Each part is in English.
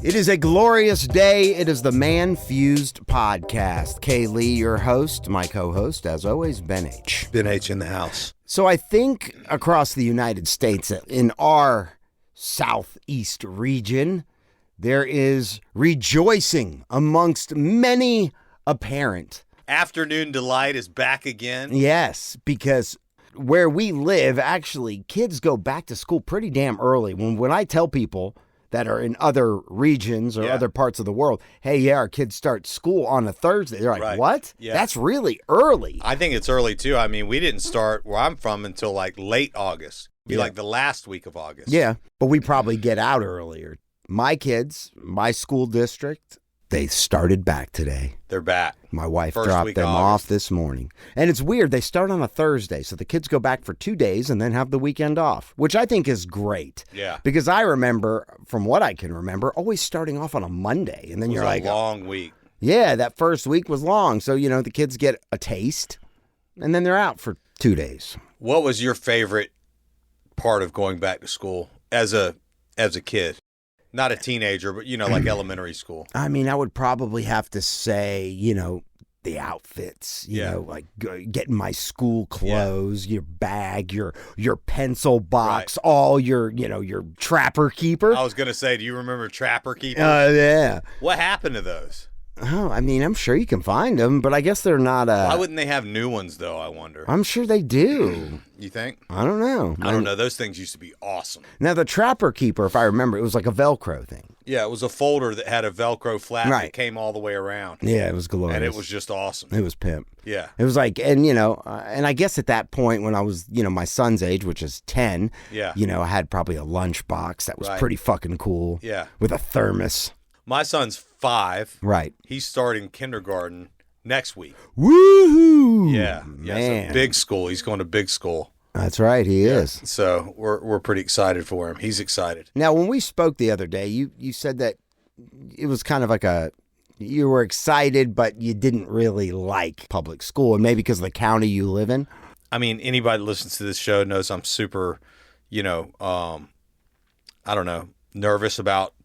It is a glorious day. It is the ManFUzed Podcast. Kay Lee, your host, my co-host, as always, Ben H. Ben H in the house. So I think across the United States, in our southeast region, there is rejoicing amongst many a parent. Afternoon Delight is back again. Yes, because where we live, actually, kids go back to school pretty damn early. When I tell people that are in other regions or other parts of the world, hey, yeah, our kids start school on a Thursday. They're like, what? Yeah. That's really early. I think it's early, too. I mean, we didn't start where I'm from until like late August. Be like the last week of August. Yeah, but we probably get out earlier. My kids, my school district, they started back today. They're back. My wife dropped them off this morning. And it's weird. They start on a Thursday, so the kids go back for 2 days and then have the weekend off, which I think is great. Yeah. Because I remember, from what I can remember, always starting off on a Monday. And then you're like, a long week. Yeah, that first week was long. So, the kids get a taste, and then they're out for 2 days. What was your favorite part of going back to school as a kid? Not a teenager, but, like elementary school. I mean, I would probably have to say, the outfits, you know, like getting my school clothes, your bag, your pencil box, all your Trapper Keeper. I was going to say, do you remember Trapper Keeper? Yeah. What happened to those? Oh, I mean, I'm sure you can find them, but I guess they're not. Why wouldn't they have new ones, though, I wonder? I'm sure they do. You think? I don't know. I don't know. Those things used to be awesome. Now, the Trapper Keeper, if I remember, it was like a Velcro thing. Yeah, it was a folder that had a Velcro flap that came all the way around. Yeah, it was glorious. And it was just awesome. It was pimp. Yeah. It was like, and and I guess at that point when I was, my son's age, which is 10, I had probably a lunch box that was pretty fucking cool. Yeah. With a thermos. My son's 5. Right. He's starting kindergarten next week. Woohoo! Yeah. Man. So big school. He's going to big school. That's right. He is. So we're pretty excited for him. He's excited. Now, when we spoke the other day, you said that it was kind of like you were excited, but you didn't really like public school, and maybe because of the county you live in. I mean, anybody that listens to this show knows I'm super, I don't know, nervous about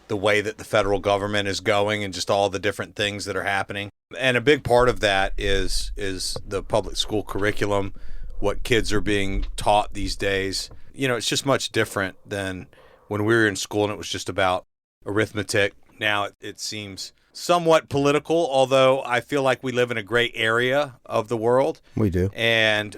the way that the federal government is going and just all the different things that are happening. And a big part of that is the public school curriculum, what kids are being taught these days. It's just much different than when we were in school and it was just about arithmetic. Now it seems somewhat political, although I feel like we live in a great area of the world. We do. And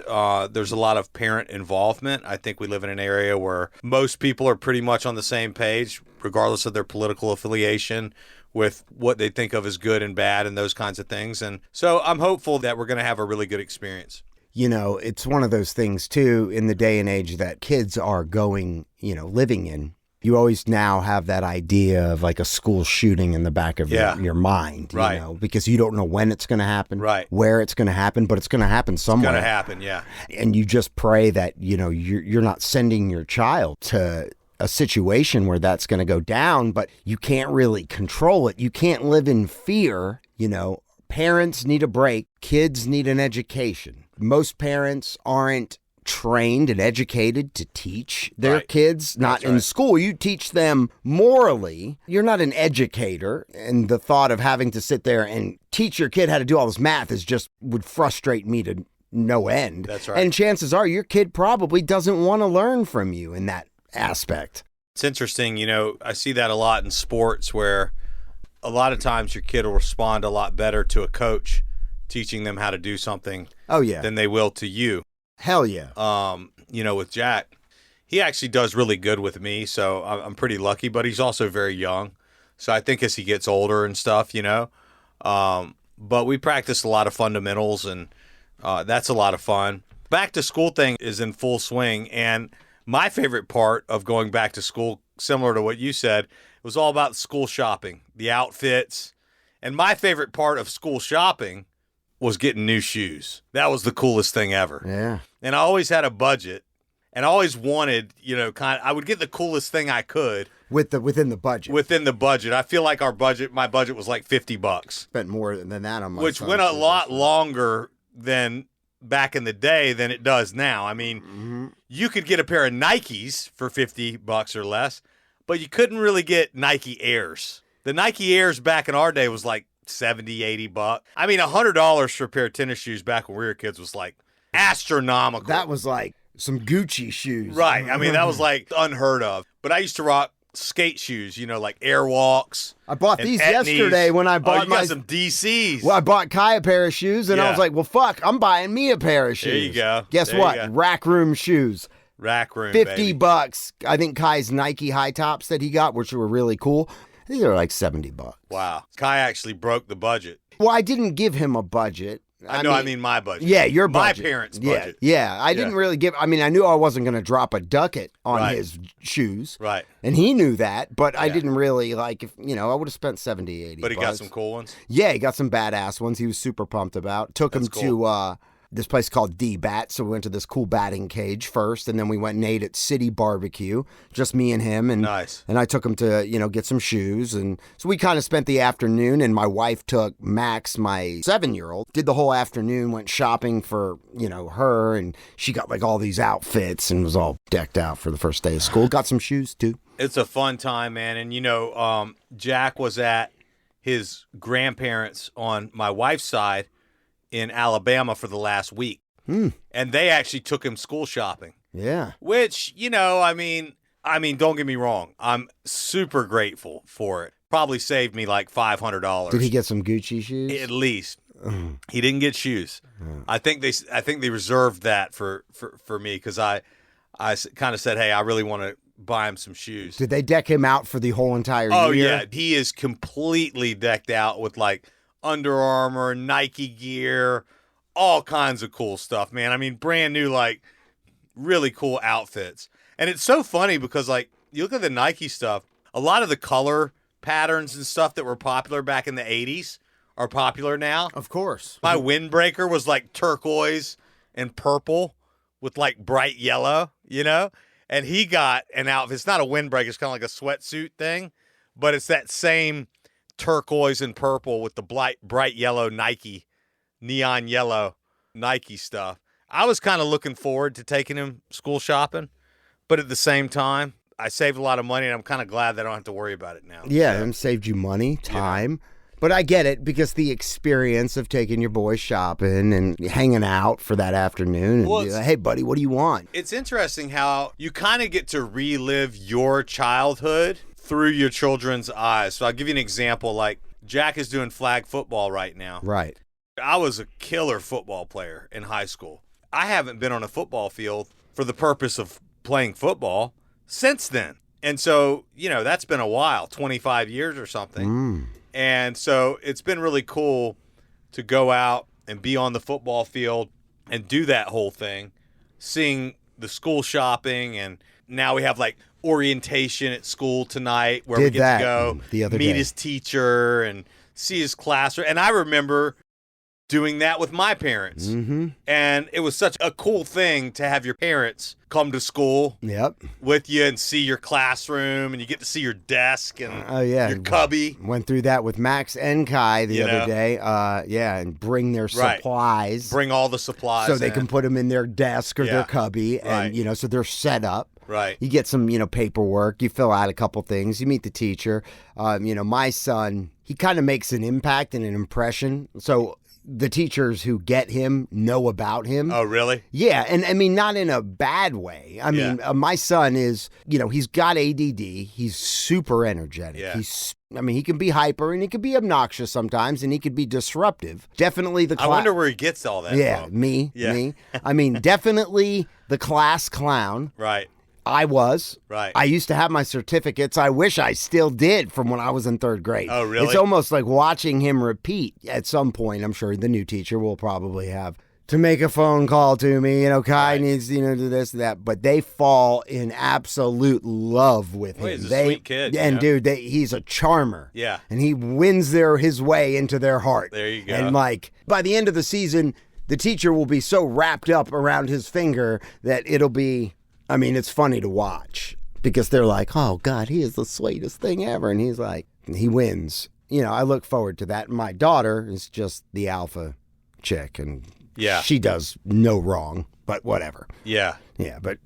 there's a lot of parent involvement. I think we live in an area where most people are pretty much on the same page, regardless of their political affiliation, with what they think of as good and bad and those kinds of things. And so I'm hopeful that we're going to have a really good experience. It's one of those things, too, in the day and age that kids are going, living in. You always now have that idea of like a school shooting in the back of your mind, because you don't know when it's going to happen, where it's going to happen, but it's going to happen somewhere. It's going to happen, yeah. And you just pray that, you're not sending your child to a situation where that's going to go down, but you can't really control it. You can't live in fear. Parents need a break. Kids need an education. Most parents aren't trained and educated to teach their kids, not in school. You teach them morally. You're not an educator, and the thought of having to sit there and teach your kid how to do all this math would frustrate me to no end. That's right. And chances are your kid probably doesn't want to learn from you in that aspect. It's interesting, I see that a lot in sports where a lot of times your kid will respond a lot better to a coach teaching them how to do something than they will to you. Hell yeah. With Jack, he actually does really good with me, so I'm pretty lucky, but he's also very young. So I think as he gets older and stuff, but we practice a lot of fundamentals, and that's a lot of fun. Back to school thing is in full swing, and my favorite part of going back to school, similar to what you said, was all about school shopping, the outfits. And my favorite part of school shopping was getting new shoes. That was the coolest thing ever. Yeah. And I always had a budget, and I always wanted, I would get the coolest thing I could. Within the budget. Within the budget. I feel like my budget was like $50. Spent more than that on my Which went a lot longer than back in the day than it does now. I mean, you could get a pair of Nikes for $50 or less, but you couldn't really get Nike Airs. The Nike Airs back in our day was like $70, $80. I mean, $100 for a pair of tennis shoes back when we were kids was like astronomical. That was like some Gucci shoes. Right. I mean, that was like unheard of. But I used to rock skate shoes, like Airwalks. I bought these yesterday when I bought got some DCs. Well, I bought Kai a pair of shoes, and I was like, well, fuck, I'm buying me a pair of shoes. There you go. Guess what? Rack Room shoes. Rack Room, $50. I think Kai's Nike high tops that he got, which were really cool, I think they were like $70. Wow. Kai actually broke the budget. Well, I didn't give him a budget. I mean my budget. Yeah, your budget. My parents' budget. Yeah. I didn't really give. I mean, I knew I wasn't going to drop a ducat on his shoes. Right. And he knew that, but I didn't really I would have spent 70, 80. But he got some cool ones? Yeah, he got some badass ones he was super pumped about. Took him to this place called D-Bat, so we went to this cool batting cage first, and then we went and ate at City Barbecue, just me and him. And, nice. And I took him to, get some shoes. And so we kind of spent the afternoon, and my wife took Max, my 7-year-old, did the whole afternoon, went shopping for, her, and she got like all these outfits and was all decked out for the first day of school. Got some shoes, too. It's a fun time, man. And, Jack was at his grandparents on my wife's side in Alabama for the last week. And they actually took him school shopping. Yeah. Which, I mean, don't get me wrong. I'm super grateful for it. Probably saved me like $500. Did he get some Gucci shoes? At least. He didn't get shoes. I think they reserved that for me because I kind of said, hey, I really want to buy him some shoes. Did they deck him out for the whole entire year? Oh, yeah. He is completely decked out with like Under Armour, Nike gear, all kinds of cool stuff, man. I mean, brand new, like, really cool outfits. And it's so funny because, like, you look at the Nike stuff, a lot of the color patterns and stuff that were popular back in the 80s are popular now. Of course. My windbreaker was, like, turquoise and purple with, like, bright yellow, And he got an outfit. It's not a windbreaker. It's kind of like a sweatsuit thing, but it's that same turquoise and purple with the bright yellow Nike, neon yellow Nike stuff. I was kind of looking forward to taking him school shopping, but at the same time, I saved a lot of money, and I'm kind of glad that I don't have to worry about it now. Yeah, and saved you money, time. But I get it, because the experience of taking your boy shopping and hanging out for that afternoon and be like, hey, buddy, what do you want? It's interesting how you kind of get to relive your childhood through your children's eyes. So I'll give you an example. Like, Jack is doing flag football right now. Right. I was a killer football player in high school. I haven't been on a football field for the purpose of playing football since then. And so, that's been a while, 25 years or something. And so it's been really cool to go out and be on the football field and do that whole thing, seeing the school shopping, and now we have like orientation at school tonight where we get to go meet his teacher and see his classroom. And I remember doing that with my parents. And it was such a cool thing to have your parents come to school with you and see your classroom, and you get to see your desk and your cubby. Went through that with Max and Kai the other day. And bring their supplies. Bring all the supplies so they can put them in their desk or their cubby, and so they're set up. Right. You get some, paperwork. You fill out a couple things. You meet the teacher. My son, he kind of makes an impact and an impression. So the teachers who get him know about him. Oh, really? Yeah. And I mean, not in a bad way. I mean, my son is, he's got ADD. He's super energetic. Yeah. He can be hyper and he can be obnoxious sometimes, and he could be disruptive. Definitely the I wonder where he gets all that from. Me. I mean, definitely the class clown. Right. I was. Right. I used to have my certificates. I wish I still did from when I was in 3rd grade. Oh, really? It's almost like watching him repeat at some point. I'm sure the new teacher will probably have to make a phone call to me. Kai needs, do this, that. But they fall in absolute love with him. He's a sweet kid. And, dude, he's a charmer. Yeah. And he wins his way into their heart. There you go. And, by the end of the season, the teacher will be so wrapped up around his finger that it'll be... it's funny to watch because they're like, oh, God, he is the sweetest thing ever. And he's like, he wins. I look forward to that. My daughter is just the alpha chick, and she does no wrong, but whatever. Yeah. Yeah, but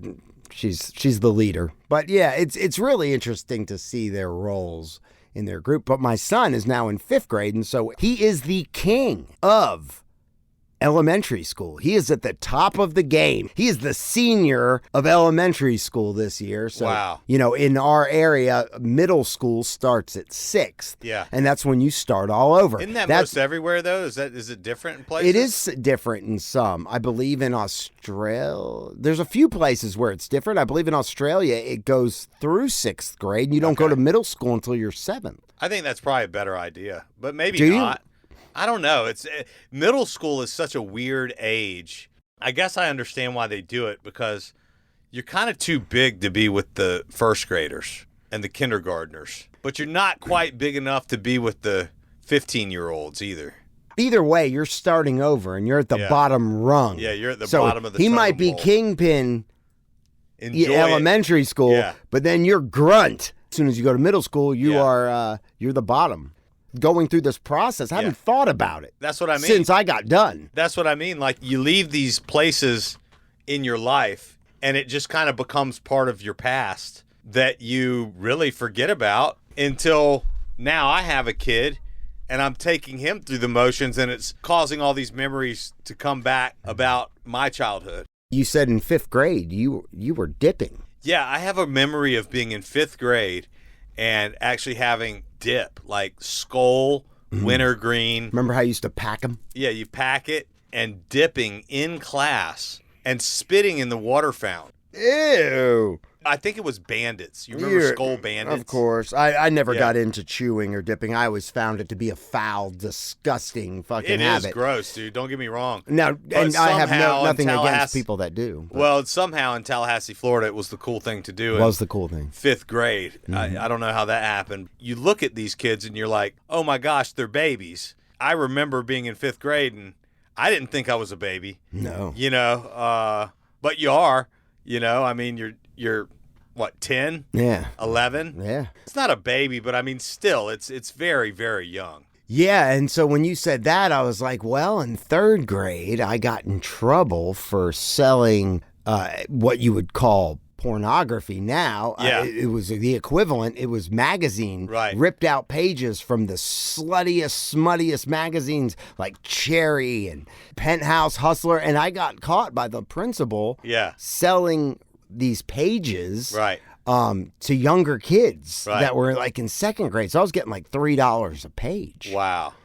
she's the leader. But yeah, it's really interesting to see their roles in their group. But my son is now in 5th grade, and so he is the king of elementary school. He is at the top of the game. He is the senior of elementary school this year. So, wow. In our area, middle school starts at 6th. Yeah. And that's when you start all over. Isn't that most everywhere, though? Is it different in places? It is different in some. I believe in Australia, there's a few places where it's different. I believe in Australia, it goes through 6th grade. And you don't go to middle school until you're 7th. I think that's probably a better idea, but maybe Do not. I don't know. It's middle school is such a weird age. I guess I understand why they do it, because you're kind of too big to be with the first graders and the kindergartners, but you're not quite big enough to be with the 15-year-olds either. Either way, you're starting over and you're at the bottom rung. Yeah, you're at the bottom of the he might be bowl. kingpin Enjoy elementary school, Yeah. but then you're grunt. As soon as you go to middle school, you are you're the bottom. Going through this process, I haven't thought about it. That's what I mean. Since I got done. That's what I mean. Like, you leave these places in your life, and it just kind of becomes part of your past that you really forget about until now. I have a kid, and I'm taking him through the motions, and it's causing all these memories to come back about my childhood. You said in 5th grade you were dipping. Yeah, I have a memory of being in 5th grade and actually having dip, like skull, wintergreen. Remember how you used to pack them? Yeah, you pack it, and dipping in class and spitting in the water fountain. Ew. I think it was Bandits. You remember Skull Bandits? Of course. I never got into chewing or dipping. I always found it to be a foul, disgusting fucking habit. It is gross, dude. Don't get me wrong. Now, and I have nothing against people that do. Well, somehow in Tallahassee, Florida, it was the cool thing to do. It was the cool thing. 5th grade. I don't know how that happened. You look at these kids and you're like, oh my gosh, they're babies. I remember being in 5th grade and I didn't think I was a baby. No. But you are. I mean, you're what, 10? Yeah. 11? Yeah. It's not a baby, but I mean, still, it's very, very young. Yeah, and so when you said that, I was like, well, in 3rd grade, I got in trouble for selling what you would call pornography now. Yeah. It was the equivalent. It was magazine, ripped out pages from the sluttiest, smuttiest magazines like Cherry and Penthouse Hustler, and I got caught by the principal selling these pages to younger kids that were like in 2nd grade. So I was getting like $3 a page. Wow.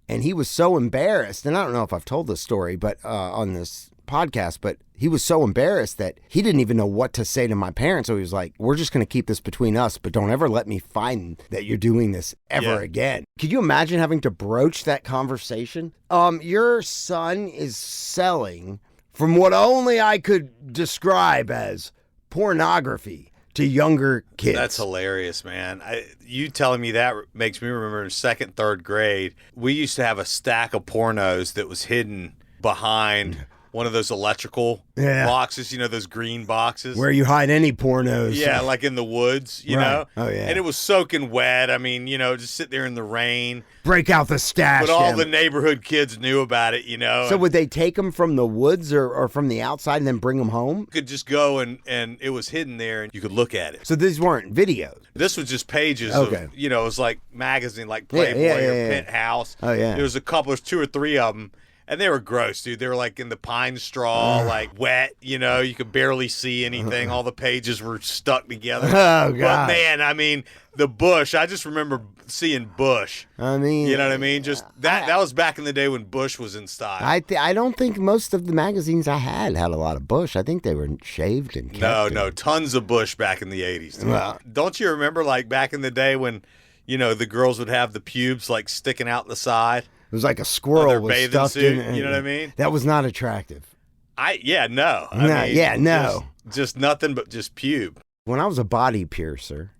And he was so embarrassed, and I don't know if I've told this story but on this podcast, but he was so embarrassed that he didn't even know what to say to my parents. So he was like, we're just going to keep this between us, but don't ever let me find that you're doing this ever again. Could you imagine having to broach that conversation? Your son is selling, from what only I could describe as pornography, to younger kids. That's hilarious, man. You telling me that makes me remember in 2nd, 3rd grade, we used to have a stack of pornos that was hidden behind one of those electrical boxes, those green boxes. Where you hide any pornos. Yeah, like in the woods, you know? Oh, yeah. And it was soaking wet. I mean, just sit there in the rain. Break out the stash. But all the neighborhood kids knew about it, So would they take them from the woods or from the outside and then bring them home? You could just go and it was hidden there and you could look at it. So these weren't videos? This was just pages of, it was like magazine, like Playboy or Penthouse. Oh, yeah. There was 2 or 3 of them. And they were gross, dude. They were like in the pine straw, like wet, you could barely see anything. All the pages were stuck together. Oh, God. But man, I mean, the Bush, I just remember seeing Bush. I mean, you know what I mean? Just that was back in the day when Bush was in style. I don't think most of the magazines I had a lot of Bush. I think they were shaved and kept. No, tons of Bush back in the 80s. Well, don't you remember like back in the day when, the girls would have the pubes like sticking out the side? It was like a squirrel was stuffed suit, in. You know what I mean? That was not attractive. No. Just nothing but just pube. When I was a body piercer,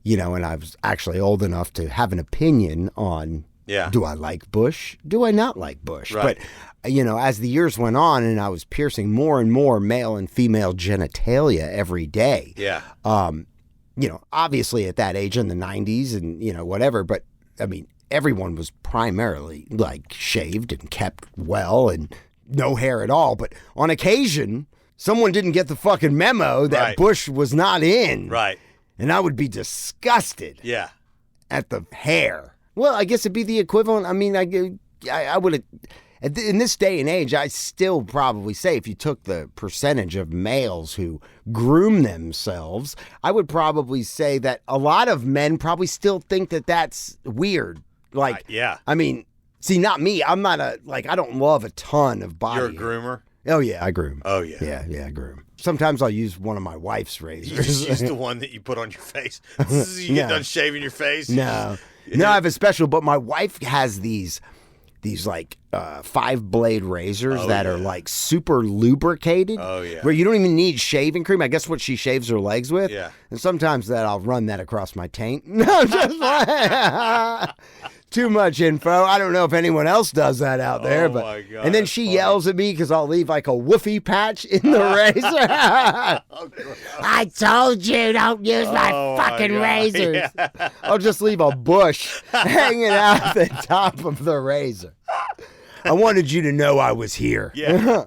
and I was actually old enough to have an opinion on, do I like Bush? Do I not like Bush? Right. But, as the years went on and I was piercing more and more male and female genitalia every day. Yeah. Obviously at that age in the 90s and, whatever, but I mean, everyone was primarily like shaved and kept well and no hair at all. But on occasion, someone didn't get the fucking memo that Right. Bush was not in. Right. And I would be disgusted Yeah. at the hair. Well, I guess it'd be the equivalent. I mean, I would have, in this day and age, I still probably say if you took the percentage of males who groom themselves, I would probably say that a lot of men probably still think that that's weird. Like, yeah. I mean, see, not me. I'm not I don't love a ton of body You're a hair. groomer? Oh, yeah, I groom. Oh, yeah. Yeah, I groom. Sometimes I'll use one of my wife's You razors. just use the one that you put on your face. You get No. done shaving your face. No, I have a special, but my wife has these like 5-blade razors that are like super lubricated. Oh, yeah. Where you don't even need shaving cream. I guess what she shaves her legs with. Yeah. And sometimes I'll run that across my taint. No, just like, too much info. I don't know if anyone else does that out there. Oh, But my God, and then that's she funny. yells at me because I'll leave like a woofy patch in the razor. I told you don't use my Oh, my fucking God. razors. Yeah. I'll just leave a bush hanging out the top of the razor. I wanted you to know I was here. Yeah.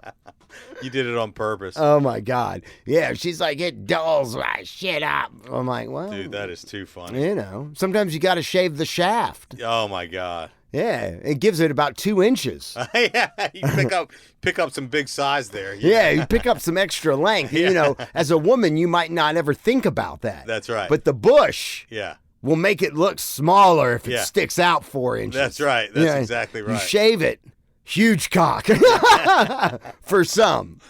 You did it on purpose. Oh, my God. Yeah, she's like, it dulls my shit up. I'm like, well, Dude, that is too funny. you know, sometimes you got to shave the shaft. Oh, my God. Yeah, it gives it about 2 inches. Yeah, you pick up some big size there. Yeah, you pick up some extra length. Yeah. You know, as a woman, you might not ever think about that. That's right. But the bush Yeah, will make it look smaller if it Yeah. sticks out 4 inches. that's right. That's Yeah, exactly You right. shave it, huge cock. For some.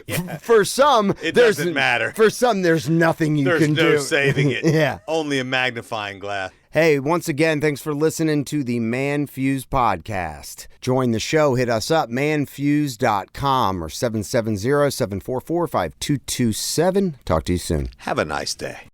Yeah. For some, It there's doesn't matter. For some, there's nothing you There's can no do. saving it. Yeah. Only a magnifying glass. Hey, once again, thanks for listening to the ManFUzed Podcast. Join the show. Hit us up, manfused.com or 770-744-5227. Talk to you soon. Have a nice day.